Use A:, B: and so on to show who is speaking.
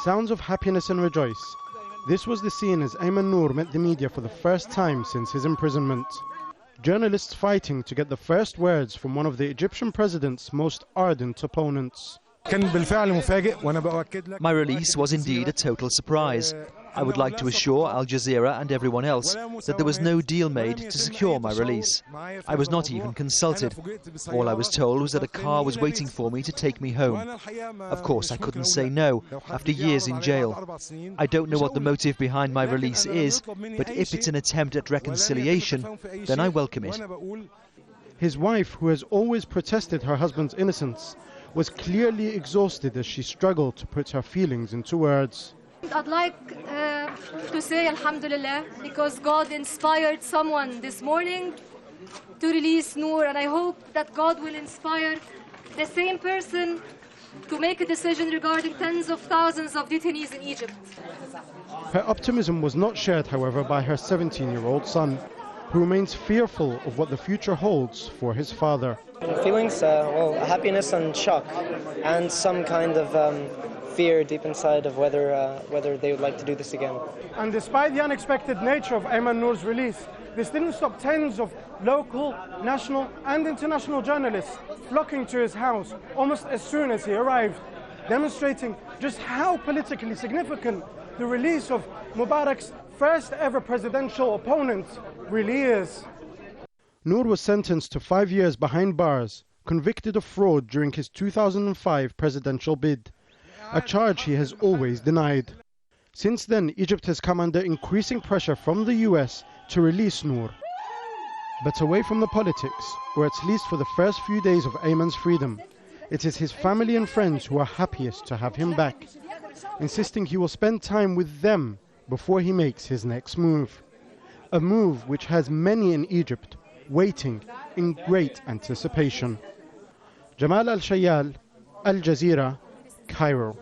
A: Sounds of happiness and rejoice. This was the scene as Ayman Nour met the media for the first time since his imprisonment. Journalists fighting to get the first words from one of the Egyptian president's most ardent opponents.
B: My release was indeed a total surprise. I would like to assure Al Jazeera and everyone else that there was no deal made to secure my release. I was not even consulted. All I was told was that a car was waiting for me to take me home. Of course, I couldn't say no after years in jail. I don't know what the motive behind my release is, but if it's an attempt at reconciliation, then I welcome it.
A: His wife, who has always protested her husband's innocence, was clearly exhausted as she struggled to put her feelings into words.
C: I'd like to say Alhamdulillah, because God inspired someone this morning to release Nour, and I hope that God will inspire the same person to make a decision regarding tens of thousands of detainees in Egypt.
A: Her optimism was not shared, however, by her 17-year-old son, who remains fearful of what the future holds for his father.
D: Feelings, well, happiness and shock, and some kind of fear deep inside of whether they would like to do this again.
A: And despite the unexpected nature of Ayman Nour's release, this didn't stop tens of local, national and international journalists flocking to his house almost as soon as he arrived, demonstrating just how politically significant the release of Mubarak's first ever presidential opponent really is. Nour was sentenced to 5 years behind bars, convicted of fraud during his 2005 presidential bid, a charge he has always denied. Since then, Egypt has come under increasing pressure from the US to release Nour. But away from the politics, or at least for the first few days of Ayman's freedom, it is his family and friends who are happiest to have him back, insisting he will spend time with them before he makes his next move. A move which has many in Egypt waiting in great anticipation. Jamal Elshayyal, Al Jazeera, Cairo.